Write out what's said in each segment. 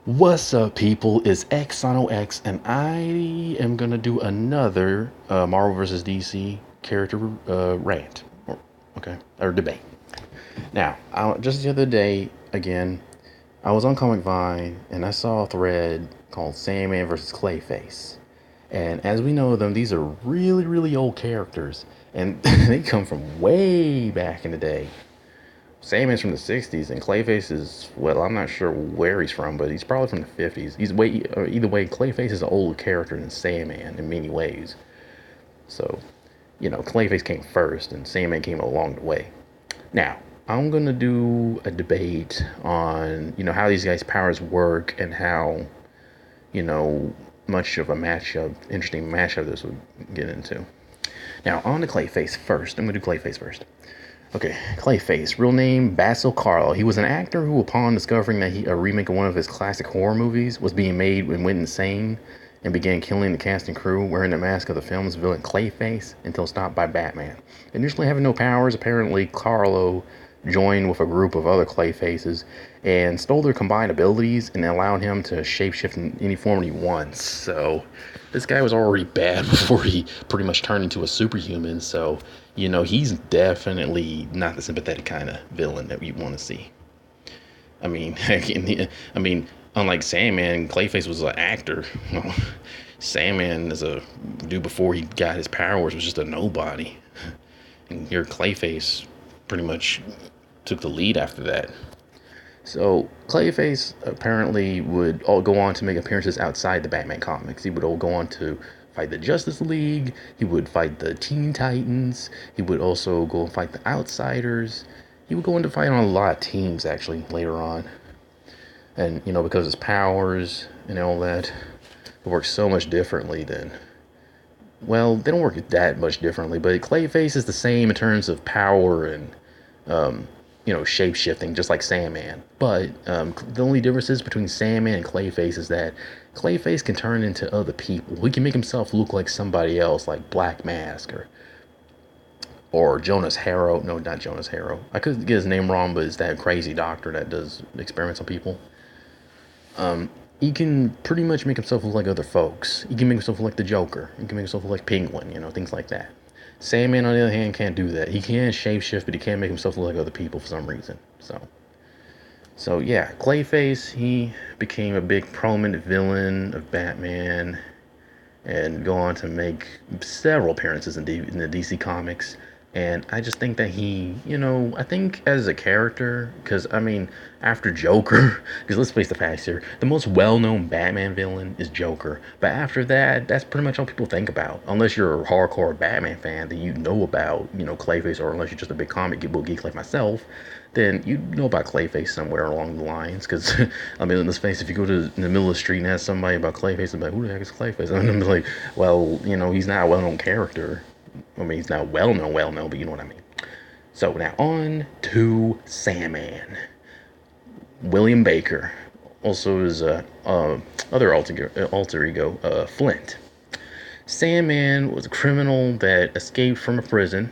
What's up, people? It's X and I am gonna do another Marvel vs. DC character rant, or debate. Now, just the other day, again, I was on Comic Vine and I saw a thread called Sandman versus Clayface. And as we know them, these are really, really old characters, and they come from way back in the day. Sandman's from the 60s, and Clayface is, well, I'm not sure where he's from, but he's probably from the 50s. Either way, Clayface is an older character than Sandman in many ways. So, Clayface came first, and Sandman came along the way. Now, I'm going to do a debate on, how these guys' powers work and how, you know, much of a interesting matchup this would get into. Now, on to Clayface first. I'm going to do Clayface first. Okay, Clayface, real name Basil Carlo. He was an actor who, upon discovering that a remake of one of his classic horror movies was being made, and went insane and began killing the cast and crew wearing the mask of the film's villain Clayface until stopped by Batman. Initially having no powers, apparently Carlo joined with a group of other Clayfaces and stole their combined abilities and allowed him to shapeshift in any form he wants. So this guy was already bad before he pretty much turned into a superhuman. So, he's definitely not the sympathetic kind of villain that we want to see. I mean, I mean, unlike Sandman, Clayface was an actor. Sandman, as a dude before he got his powers, was just a nobody. And your Clayface pretty much took the lead after that. So Clayface apparently would all go on to make appearances outside the Batman comics. He would all go on to fight the Justice League. He would fight the Teen Titans. He would also go and fight the Outsiders. He would go into fight on a lot of teams actually later on. And because his powers and all that, it works so much differently than. Well, they don't work that much differently, but Clayface is the same in terms of power and shape shifting, just like Sandman. But the only differences between Sandman and Clayface is that Clayface can turn into other people. He can make himself look like somebody else, like Black Mask or Jonas Harrow. No, not Jonas Harrow. I could get his name wrong, but it's that crazy doctor that does experiments on people. He can pretty much make himself look like other folks. He can make himself look like the Joker. He can make himself look like Penguin, things like that. Sandman, on the other hand, can't do that. He can shapeshift, but he can't make himself look like other people for some reason. So yeah, Clayface, he became a big prominent villain of Batman and go on to make several appearances in the DC comics. And I just think that I think as a character, because after Joker, because let's face the facts here, the most well-known Batman villain is Joker. But after that, that's pretty much all people think about. Unless you're a hardcore Batman fan, then you know about, Clayface, or unless you're just a big comic book geek like myself, then you know about Clayface somewhere along the lines. Because, let's face it, if you go to the middle of the street and ask somebody about Clayface, they're like, who the heck is Clayface? And I'm like, well, he's not a well-known character. He's not well known, but you know what I mean. So now on to Sandman. William Baker, also his other alter ego, Flint. Sandman was a criminal that escaped from a prison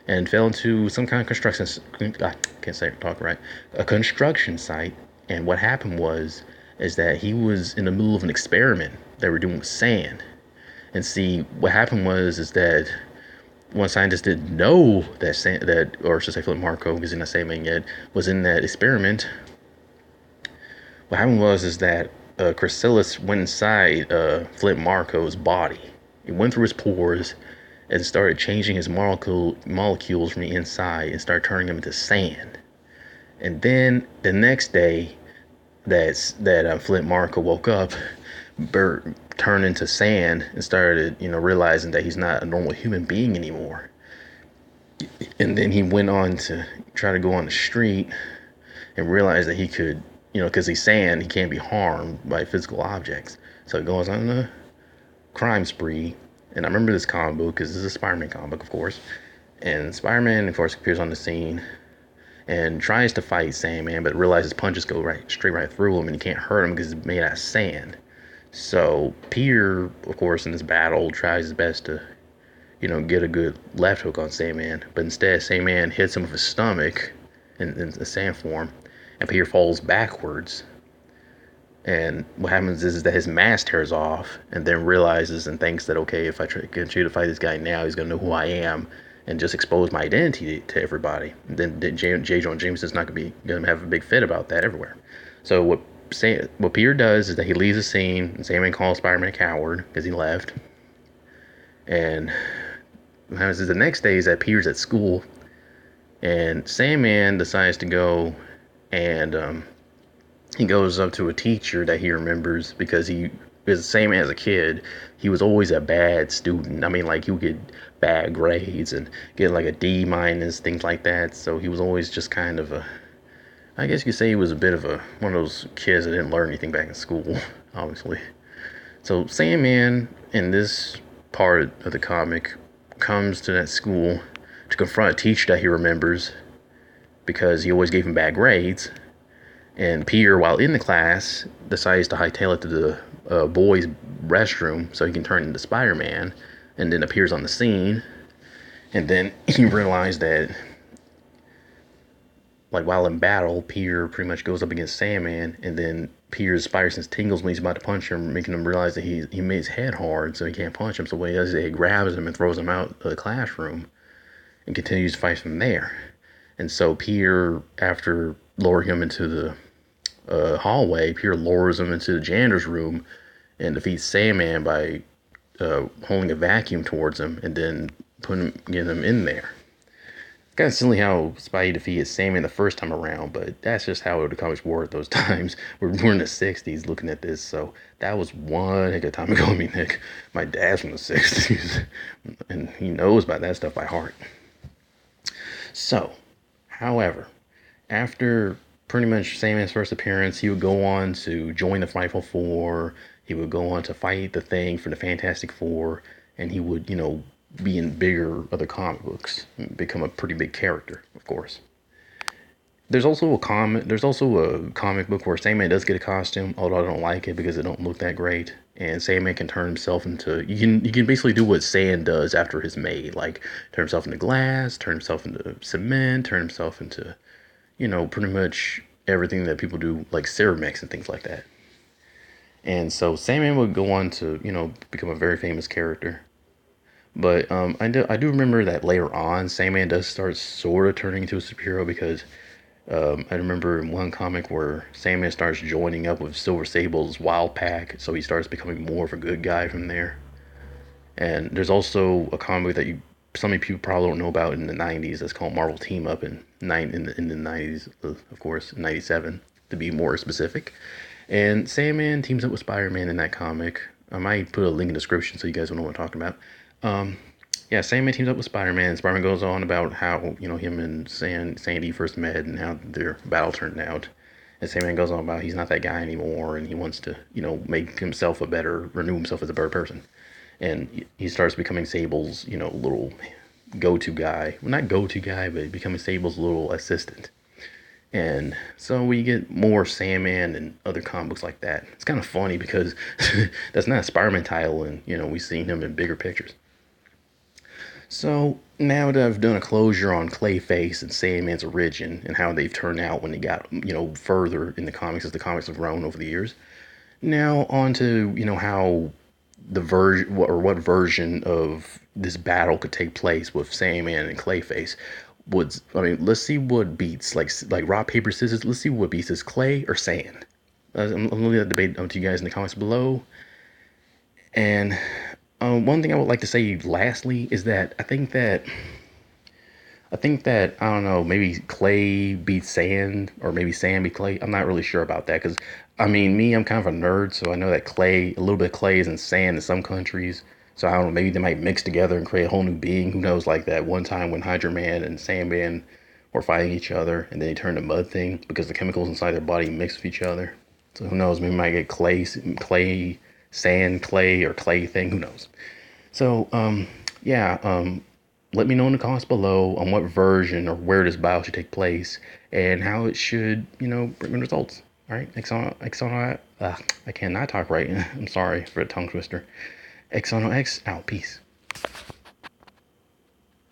and fell into some kind of construction. Can't say talk right. A construction site, and what happened is that he was in the middle of an experiment they were doing with sand. And see, what happened is that one scientist didn't know or should I say Flint Marko, because he's not Sandman yet, was in that experiment. What happened is that Chrysalis went inside Flint Marko's body. It went through his pores and started changing his molecules from the inside and started turning them into sand. And then the next day that Flint Marko woke up, Bert turned into sand and started, realizing that he's not a normal human being anymore. And then he went on to try to go on the street and realized that he could, because he's sand, he can't be harmed by physical objects. So he goes on a crime spree. And I remember this comic book because this is a Spider-Man comic book, of course. And Spider-Man, of course, appears on the scene and tries to fight Sandman, but realizes punches go straight right through him and he can't hurt him because it's made out of sand. So Peter, of course, in this battle tries his best to, get a good left hook on Sandman. But instead, Sandman hits him with his stomach in the sand form, and Peter falls backwards And what happens is that his mask tears off, and then realizes and thinks that, okay, if I continue to fight this guy now, he's gonna know who I am, and just expose my identity to everybody. And then J. Jonah Jameson's not gonna have a big fit about that everywhere. So what Peter does is that he leaves the scene, and Sandman calls Spider-Man a coward because he left. And what happens is the next day is that Peter's at school, and Sandman decides to go and he goes up to a teacher that he remembers because he is the same as a kid. He was always a bad student. I mean, like, he would get bad grades and get like a D minus, things like that. So he was always just kind of I guess you could say he was a bit of one of those kids that didn't learn anything back in school, obviously. So Sandman, in this part of the comic, comes to that school to confront a teacher that he remembers because he always gave him bad grades. And Peter, while in the class, decides to hightail it to the boys' restroom so he can turn into Spider-Man, and then appears on the scene. And then he realized that, like, while in battle, Peter pretty much goes up against Sandman, and then Peter's spider sense tingles when he's about to punch him, making him realize that he made his head hard, so he can't punch him. So what he does is he grabs him and throws him out of the classroom, and continues to fight from there. And so Peter, after lowering him into the hallway, Peter lowers him into the janitor's room and defeats Sandman by holding a vacuum towards him and then getting him in there. It's kind of silly how Spidey defeated Sandman the first time around, but that's just how the comics were at those times. We're in the 60s looking at this, so that was one heck of a time ago. I mean, Nick, my dad's from the 60s, and he knows about that stuff by heart. So, however, after pretty much Sandman's first appearance, he would go on to join the Fightful Four. He would go on to fight the Thing for the Fantastic Four, and he would, be in bigger other comic books, and become a pretty big character, of course. There's also a comic book where Sandman does get a costume, although I don't like it because it don't look that great. And Sandman can turn himself into you can basically do what sand does after his made, like turn himself into glass, turn himself into cement, turn himself into pretty much everything that people do, like Ceramics and things like that. And so Sandman would go on to become a very famous character. But I do remember that later on, Sandman does start sort of turning into a superhero because I remember in one comic where Sandman starts joining up with Silver Sable's Wild Pack, so he starts becoming more of a good guy from there. And there's also a comic that some people probably don't know about in the 90s that's called Marvel Team Up in the 90s, of course, in 97 to be more specific. And Sandman teams up with Spider-Man in that comic. I might put a link in the description so you guys will know what I'm talking about. Yeah, Sandman teams up with Spider-Man. Spider-Man goes on about how, him and Sandy first met and how their battle turned out. And Sandman goes on about he's not that guy anymore and he wants to, make himself renew himself as a better person. And he starts becoming Sable's, little go-to guy. Well, not go-to guy, but becoming Sable's little assistant. And so we get more Sandman and other comic books like that. It's kind of funny because that's not a Spider-Man title and, we've seen him in bigger pictures. So now that I've done a closure on Clayface and Sandman's origin and how they've turned out when they got, further in the comics as the comics have grown over the years, now on to, how what version of this battle could take place with Sandman and Clayface. Let's see what beats, like rock, paper, scissors. Let's see what beats, is Clay or Sand? I'm leaving that debate to you guys in the comments below. And one thing I would like to say lastly is that I think that I don't know, maybe Clay beats Sand or maybe Sand beats Clay. I'm not really sure about that because I'm kind of a nerd, so I know that a little bit of Clay is in Sand in some countries. So I don't know, maybe they might mix together and create a whole new being. Who knows? Like that one time when Hydra Man and Sandman were fighting each other, and then they turned to Mud Thing because the chemicals inside their body mix with each other. So who knows? Maybe we might get Clay, Sand, Clay, or Clay Thing. Who knows? So let me know in the comments below on what version or where this battle should take place and how it should, bring results. All right, I cannot talk right. I'm sorry for a tongue twister. X on X out. Peace.